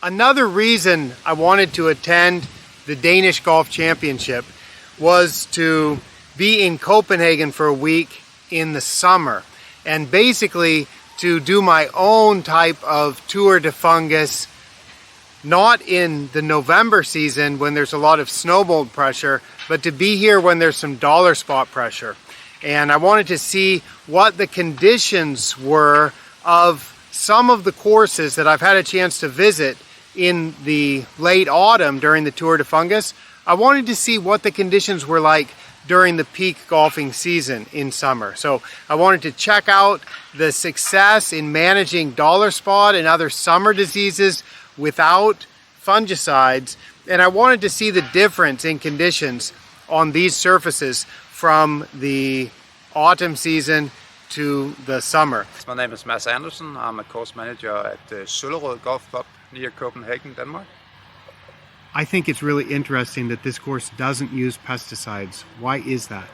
Another reason I wanted to attend the Danish Golf Championship was to be in Copenhagen for a week in the summer and basically to do my own type of Tour de Fungus, not in the November season when there's a lot of snowboard pressure, but to be here when there's some dollar spot pressure. And I wanted to see what the conditions were of some of the courses that I've had a chance to visit in the late autumn during the Tour de Fungus. I wanted to see what the conditions were like during the peak golfing season in summer. So I wanted to check out the success in managing dollar spot and other summer diseases without fungicides, and I wanted to see the difference in conditions on these surfaces from the autumn season to the summer. My name is Andersen. I'm a course manager at the Søllerød Golfklub near Copenhagen, Denmark. I think it's really interesting that this course doesn't use pesticides. Why is that?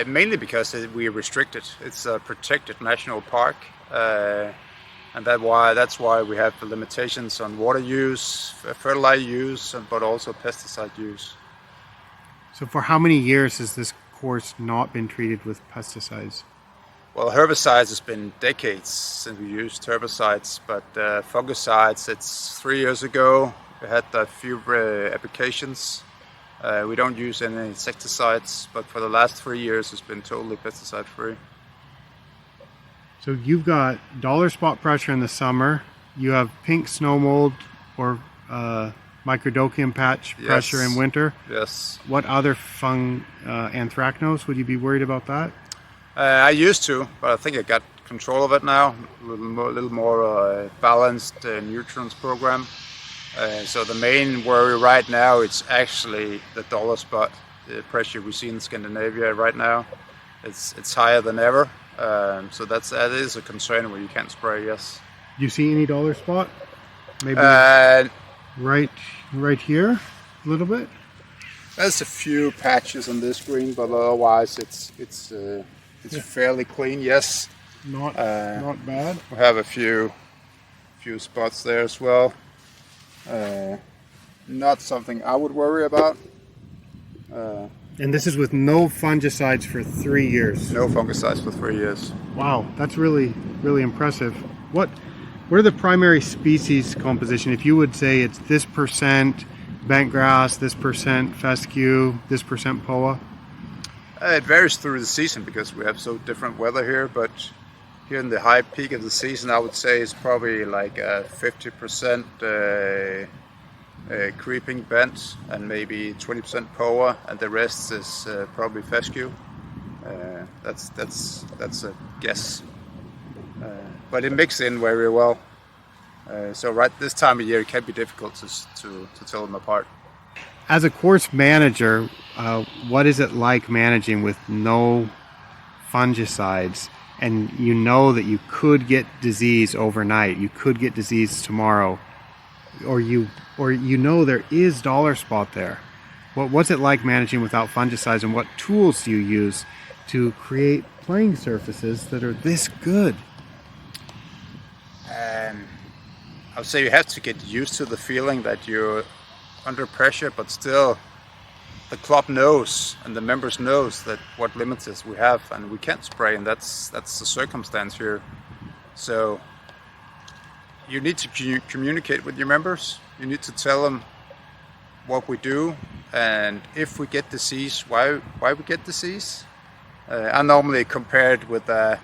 Mainly because we are restricted. It's a protected national park, and that's why we have the limitations on water use, fertilizer use, but also pesticide use. So for how many years has this course not been treated with pesticides? Well, herbicides has been decades since we used herbicides, but fungicides, it's 3 years ago. We had a few applications. We don't use any insecticides, but for the last 3 years it's been totally pesticide-free. So you've got dollar spot pressure in the summer, you have pink snow mold or microdochium patch pressure in winter. Yes. What other anthracnose, would you be worried about that? I used to, but I think I got control of it now. A little more balanced nutrients program. So the main worry right now, it's actually the dollar spot. The pressure we see in Scandinavia right now, it's higher than ever. So that is a concern where you can't spray. Yes. Do you see any dollar spot? Maybe right here, a little bit. There's a few patches on this green, but otherwise it's fairly clean. Yes. Not bad. We have a few spots there as well. Not something I would worry about. And this is with no fungicides for 3 years. No fungicides for 3 years. Wow, that's really, really impressive. What are the primary species composition? If you would say it's this percent bent grass, this percent fescue, this percent POA? It varies through the season because we have so different weather here, but here in the high peak of the season, I would say it's probably like 50% creeping bent and maybe 20% POA, and the rest is probably fescue. That's a guess, but it mixes in very well. So right this time of year, it can be difficult to tell them apart. As a course manager, what is it like managing with no fungicides? And you know that you could get disease overnight, you could get disease tomorrow, or you know there is dollar spot there. What's it like managing without fungicides, and what tools do you use to create playing surfaces that are this good? I would say you have to get used to the feeling that you're under pressure, but still the club knows and the members knows that what limits we have, and we can't spray, and that's the circumstance here. So you need to communicate with your members. You need to tell them what we do, and if we get disease, why we get disease. I normally compare it with a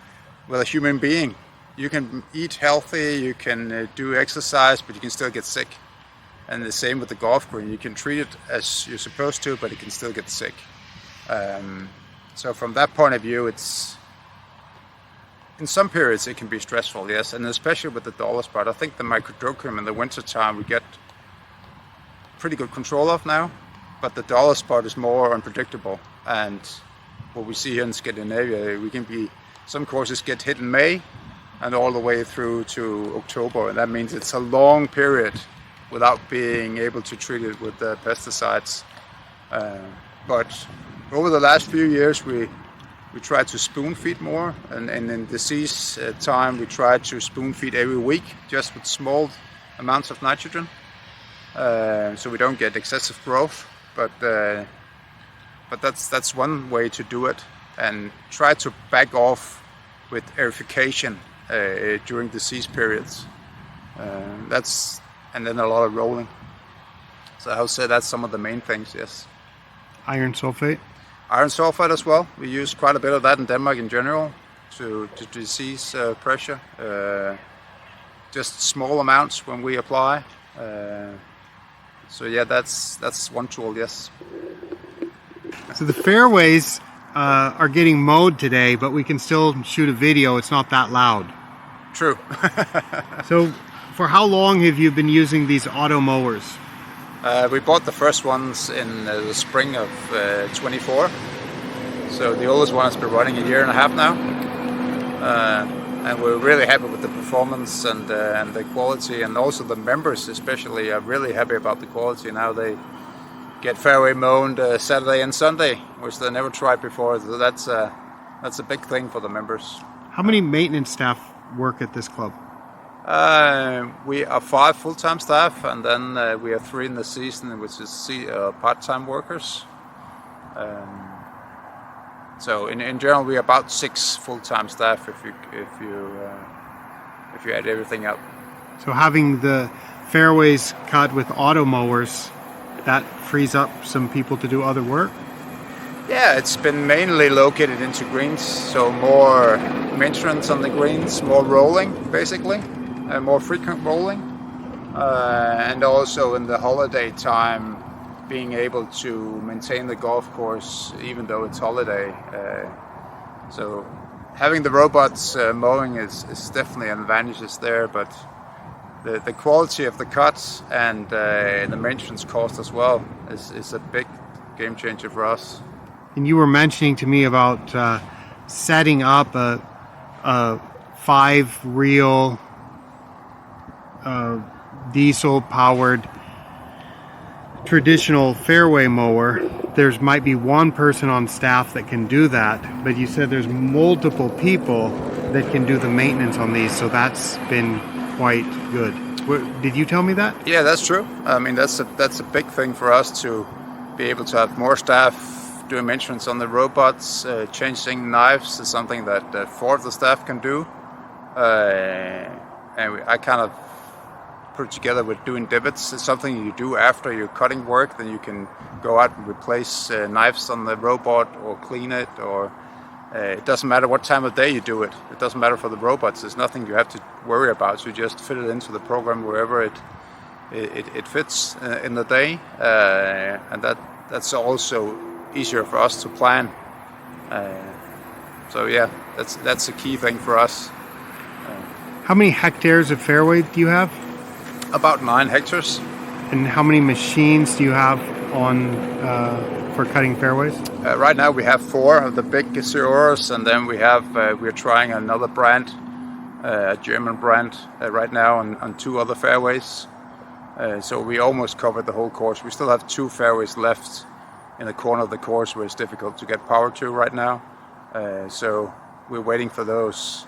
human being. You can eat healthy, you can do exercise, but you can still get sick. And the same with the golf green. You can treat it as you're supposed to, but it can still get sick. So from that point of view, it's in some periods it can be stressful, yes, and especially with the dollar spot. I think the microdochium in the winter time we get pretty good control of now, but the dollar spot is more unpredictable. And what we see here in Scandinavia, some courses get hit in May and all the way through to October, and that means it's a long period without being able to treat it with pesticides. But over the last few years we try to spoon feed more, and in disease time we try to spoon feed every week, just with small amounts of nitrogen, so we don't get excessive growth. But that's one way to do it, and try to back off with aerification during the disease periods. And then a lot of rolling. So I would say that's some of the main things. Yes. Iron sulfate. Iron sulfate as well. We use quite a bit of that in Denmark in general to disease pressure. Just small amounts when we apply. So yeah, that's one tool. Yes. So the fairways are getting mowed today, but we can still shoot a video. It's not that loud. True. So for how long have you been using these automowers? We bought the first ones in the spring of 24. So the oldest one has been running a year and a half now. And we're really happy with the performance and the quality, and also the members especially are really happy about the quality. Now they get fairway mown Saturday and Sunday, which they never tried before. So that's a big thing for the members. How many maintenance staff work at this club? We are 5 full-time staff, and then we are 3 in the season, which is part-time workers. So in general, we are about 6 full-time staff if you add everything up. So having the fairways cut with automowers, that frees up some people to do other work? Yeah, it's been mainly located into greens, so more maintenance on the greens, more rolling basically, more frequent rolling, and also in the holiday time being able to maintain the golf course even though it's holiday. So having the robots mowing is definitely an advantage there, but the quality of the cuts and the maintenance cost as well is a big game changer for us. And you were mentioning to me about setting up a 5-reel diesel-powered traditional fairway mower. There's might be one person on staff that can do that, but you said there's multiple people that can do the maintenance on these, so that's been quite good. Did you tell me that? Yeah, that's true. I mean, that's a big thing for us to be able to have more staff doing maintenance on the robots. Changing knives is something that 4 of the staff can do, and I kind of put it together with doing divots. It's something you do after your cutting work, then you can go out and replace knives on the robot or clean it, or it doesn't matter what time of day you do it. It doesn't matter for the robots. There's nothing you have to worry about. So you just fit it into the program wherever it fits in the day, and that's also easier for us to plan. So yeah, that's a key thing for us. How many hectares of fairway do you have? About 9 hectares. And how many machines do you have on for cutting fairways? Right now we have 4 of the big Søllerøds, and then we're trying another brand, a German brand, right now on 2 other fairways. So we almost covered the whole course. We still have 2 fairways left in the corner of the course where it's difficult to get power to right now. So we're waiting for those.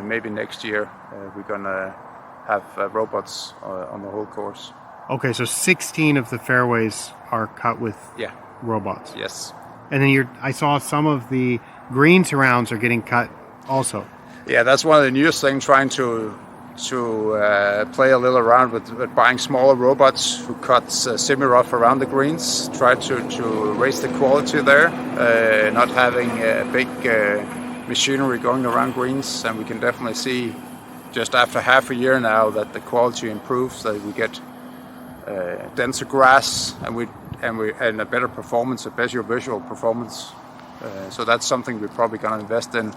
Maybe next year we're gonna have robots on the whole course. Okay, so 16 of the fairways are cut with robots. Yes. And then I saw some of the green surrounds are getting cut also. Yeah, that's one of the newest things, trying to play a little around with buying smaller robots who cut semi-rough around the greens, try to raise the quality there, not having big machinery going around greens, and we can definitely see just after half a year now that the quality improves, that we get denser grass and a better performance, a better visual performance. So that's something we're probably going to invest in.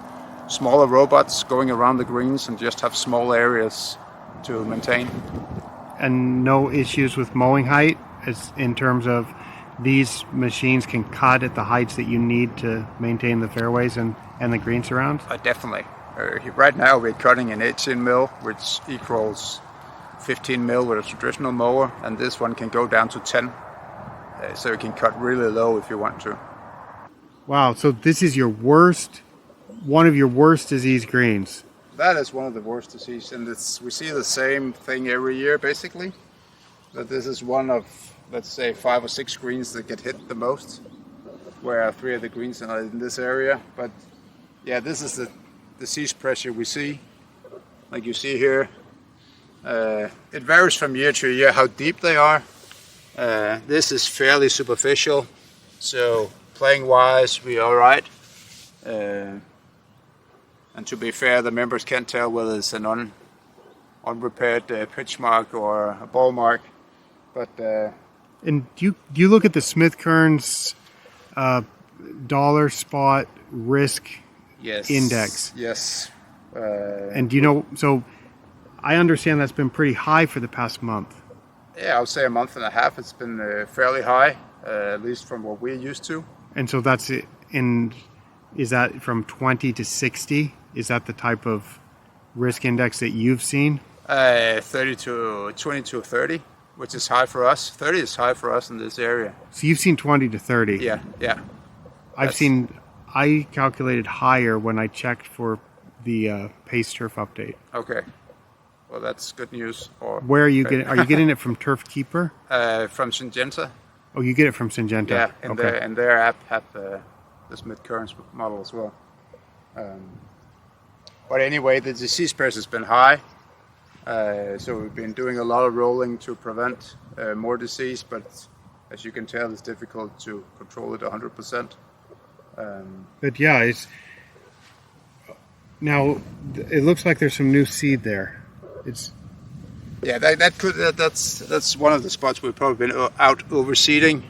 Smaller robots going around the greens and just have small areas to maintain. And no issues with mowing height, as in terms of these machines can cut at the heights that you need to maintain the fairways and the green surrounds? Definitely. Right now we're cutting an 18 mil, which equals 15 mil with a traditional mower, and this one can go down to 10. So you can cut really low if you want to. Wow, so this is one of your worst disease greens. that is one of the worst diseases, and we see the same thing every year basically. That this is one of, let's say, 5 or 6 greens that get hit the most, where 3 of the greens are in this area. But yeah, this is the disease pressure we see, like you see here. It varies from year to year how deep they are. This is fairly superficial, so playing wise we are alright. And to be fair, the members can't tell whether it's an unrepaired pitch mark or a ball mark. But and do you look at the Smith Kearns dollar spot risk index? Yes. And do you know? So I understand that's been pretty high for the past month. Yeah, I would say a month and a half. It's been fairly high, at least from what we're used to. And so that's it. And is that from 20 to 60? Is that the type of risk index that you've seen? 30 to 20 to 30, which is high for us. 30 is high for us in this area. So you've seen 20 to 30? Yeah. I calculated higher when I checked for the Pace Turf update. Okay. Well, that's good news. Where are you getting? Are you getting it from Turf Keeper? From Syngenta. Oh, you get it from Syngenta. Yeah, and their app have the Smith Kearns model as well. But anyway, the disease pressure has been high. So we've been doing a lot of rolling to prevent more disease, but as you can tell, it's difficult to control it 100%. But yeah, now it looks like there's some new seed there. That's one of the spots we've probably been out overseeding.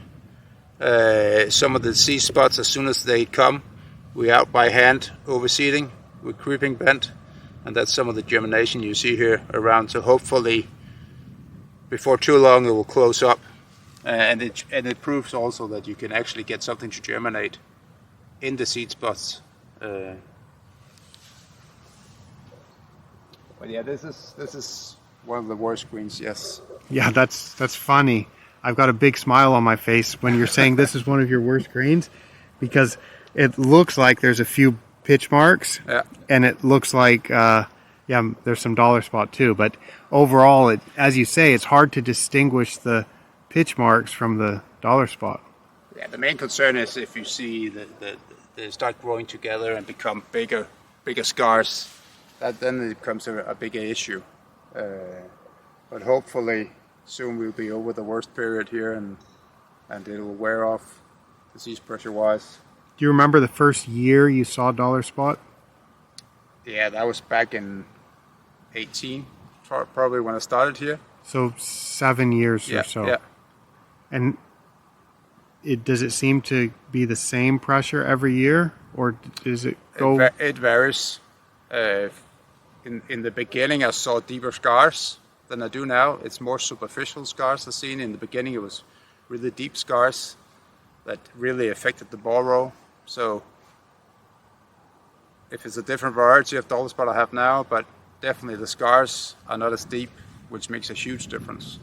Some of the seed spots, as soon as they come, we're out by hand overseeding with creeping bent, and that's some of the germination you see here around. So hopefully, before too long, it will close up, and it proves also that you can actually get something to germinate in the seed spots. But yeah, this is one of the worst greens. Yes. Yeah, that's funny. I've got a big smile on my face when you're saying this is one of your worst greens, because it looks like there's a few pitch marks, and it looks like there's some dollar spot too. But overall, as you say, it's hard to distinguish the pitch marks from the dollar spot. Yeah, the main concern is if you see they start growing together and become bigger scars. Then it becomes a bigger issue. But hopefully soon we'll be over the worst period here, and it will wear off disease pressure wise. Do you remember the first year you saw dollar spot? Yeah, that was back in 18, probably when I started here. So 7 years or so. Yeah. And does it seem to be the same pressure every year, or does it go? It varies. In the beginning, I saw deeper scars than I do now. It's more superficial scars I've seen. In the beginning, it was really deep scars that really affected the ball roll. So if it's a different variety of dollar spot I have now, but definitely the scars are not as deep, which makes a huge difference.